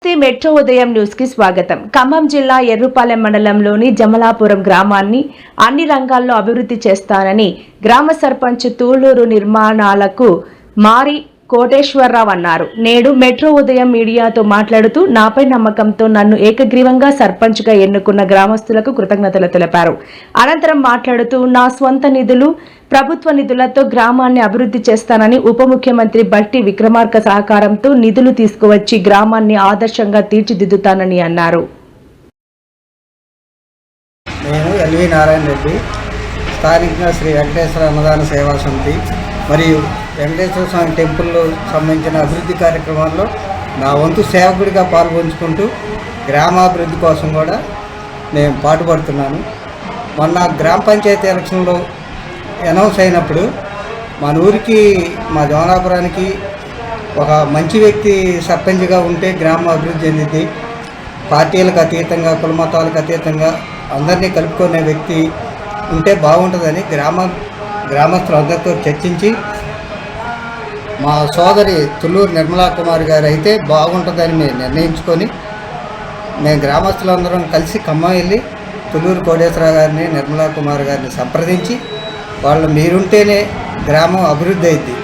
Metro ఉదయం news కి స్వాగతం. ఖమ్మం జిల్లా ఎర్రుపాలెం మండలంలోని జమలాపురం గ్రామాన్ని అన్ని రంగాల్లో అభివృద్ధి చేస్తానని గ్రామ సర్పంచ్ తూళ్లూరు నిర్మాణాలకు మారి కోటేశ్వరరావు అన్నారు. నేడు మెట్రో ఉదయం మీడియాతో మాట్లాడుతూ నాపై నమ్మకంతో నన్ను ఏకగ్రీవంగా సర్పంచ్ గా ఎన్నుకున్న గ్రామస్తులకు కృతజ్ఞతలు తెలిపారు. అనంతరం మాట్లాడుతూ నా స్వంత నిధులు, ప్రభుత్వ నిధులతో గ్రామాన్ని అభివృద్ధి చేస్తానని, ఉప ముఖ్యమంత్రి బట్టి విక్రమార్క సహకారంతో నిధులు తీసుకువచ్చి గ్రామాన్ని ఆదర్శంగా తీర్చిదిద్దుతానని అన్నారు. నేను ఎల్వి నారాయణ రెడ్డి, స్థానికంగా శ్రీ వెంకటేశ్వర అన్నదాన సేవా సమితి మరియు వెంకటేశ్వర స్వామి టెంపుల్లో సంబంధించిన అభివృద్ధి కార్యక్రమాల్లో నా వంతు సేవకుడిగా పాల్గొంచుకుంటూ గ్రామాభివృద్ధి కోసం కూడా నేను పాటుపడుతున్నాను. మొన్న గ్రామ పంచాయతీ ఎలక్షన్లో అనౌన్స్ అయినప్పుడు మన ఊరికి, మా జమలాపురానికి ఒక మంచి వ్యక్తి సర్పంచ్గా ఉంటే గ్రామం అభివృద్ధి చెందింది, పార్టీలకు అతీతంగా, కుల మతాలకు అతీతంగా అందరినీ కలుపుకునే వ్యక్తి ఉంటే బాగుంటుందని గ్రామస్తులందరితో చర్చించి మా సోదరి తుళ్ళూరు నిర్మలా కుమార్ గారు అయితే బాగుంటుందని మేము నిర్ణయించుకొని మేము గ్రామస్తులందరం కలిసి ఖమ్మం వెళ్ళి తుళ్ళూరు కోటేశ్వరరావు గారిని, నిర్మలా కుమార్ గారిని సంప్రదించి వాళ్ళు మీరుంటేనే గ్రామం అభివృద్ధి అయింది,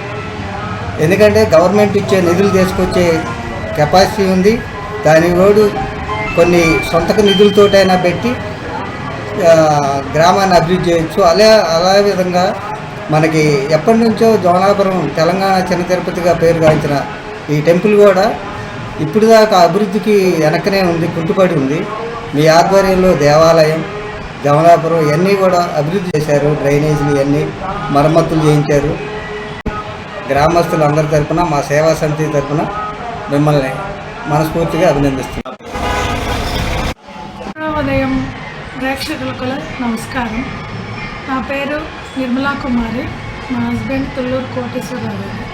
ఎందుకంటే గవర్నమెంట్ ఇచ్చే నిధులు తీసుకొచ్చే కెపాసిటీ ఉంది, దాని తోడు కొన్ని సొంత నిధులతోటైనా పెట్టి గ్రామాన్ని అభివృద్ధి చేయొచ్చు. అదే విధంగా మనకి ఎప్పటి నుంచో జమలాపురం తెలంగాణ చిన్న తిరుపతిగా పేరుగాంచిన ఈ టెంపుల్ కూడా ఇప్పుడు దాకా అభివృద్ధికి వెనకనే ఉంది, కుంటుపడి ఉంది. మీ ఆధ్వర్యంలో దేవాలయం, జమలాపురం ఇవన్నీ కూడా అభివృద్ధి చేశారు, డ్రైనేజీలు ఇవన్నీ మరమ్మతులు చేయించారు. గ్రామస్తులందరి తరఫున, మా సేవా సమితి తరఫున మిమ్మల్ని మనస్ఫూర్తిగా అభినందిస్తున్నాను. ఉదయం ప్రేక్షకులకు నమస్కారం. నా పేరు నిర్మలా కుమారి, మా హస్బెండ్ తుళ్ళూరు కోటేశ్వరరావు గారు.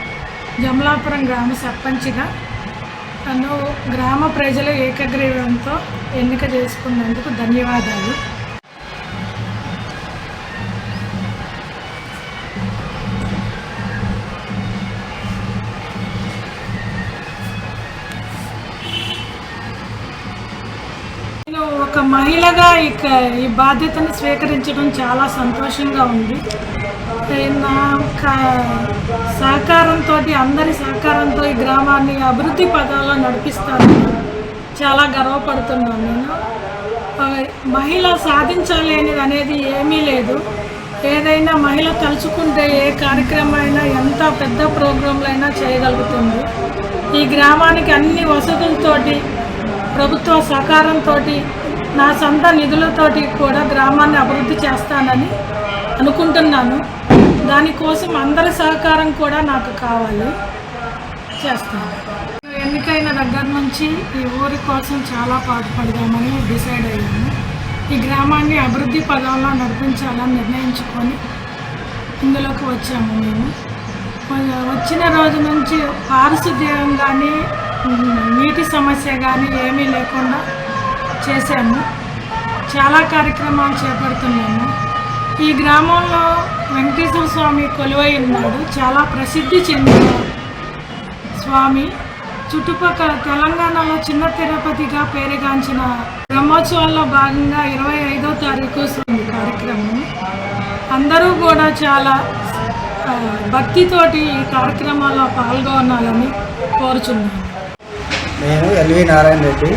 జమలాపురం గ్రామ సర్పంచ్గా నన్ను గ్రామ ప్రజల ఏకగ్రీవంతో ఎన్నిక చేసుకున్నందుకు ధన్యవాదాలు. ఒక మహిళగా ఈ బాధ్యతను స్వీకరించడం చాలా సంతోషంగా ఉంది. నా సహకారంతో, అందరి సహకారంతో ఈ గ్రామాన్ని అభివృద్ధి పదాల్లో నడిపిస్తానని చాలా గర్వపడుతున్నాను. నేను మహిళ సాధించలేనిది అనేది ఏమీ లేదు. ఏదైనా మహిళ తలుచుకుంటే ఏ కార్యక్రమం అయినా, ఎంత పెద్ద ప్రోగ్రాంలైనా చేయగలుగుతుంది. ఈ గ్రామానికి అన్ని వసతులతోటి, ప్రభుత్వ సహకారంతో, నా సొంత నిధులతోటి కూడా గ్రామాన్ని అభివృద్ధి చేస్తానని అనుకుంటున్నాను. దానికోసం అందరి సహకారం కూడా నాకు కావాలి, చేస్తాను. ఎన్నికైన దగ్గర నుంచి ఈ ఊరి కోసం చాలా పాటుపడదామని డిసైడ్ అయ్యాము. ఈ గ్రామాన్ని అభివృద్ధి పదంలో నడిపించాలని నిర్ణయించుకొని ఇందులోకి వచ్చాము. మేము వచ్చిన రోజు నుంచి పారిశుద్ధ్యం కానీ, నీటి సమస్య కానీ ఏమీ లేకుండా చేశాము. చాలా కార్యక్రమాలు చేపడుతున్నాము. ఈ గ్రామంలో వెంకటేశ్వర స్వామి కొలువై ఉన్నాడు. చాలా ప్రసిద్ధి చెందిన స్వామి. చుట్టుపక్కల తెలంగాణలో చిన్న తిరుపతిగా పేరుగాంచిన బ్రహ్మోత్సవాల్లో భాగంగా 25వ తారీఖు కార్యక్రమం. అందరూ కూడా చాలా భక్తితోటి ఈ కార్యక్రమాల్లో పాల్గొనాలని కోరుచున్నాను. నేను ఎల్వి నారాయణ రెడ్డి,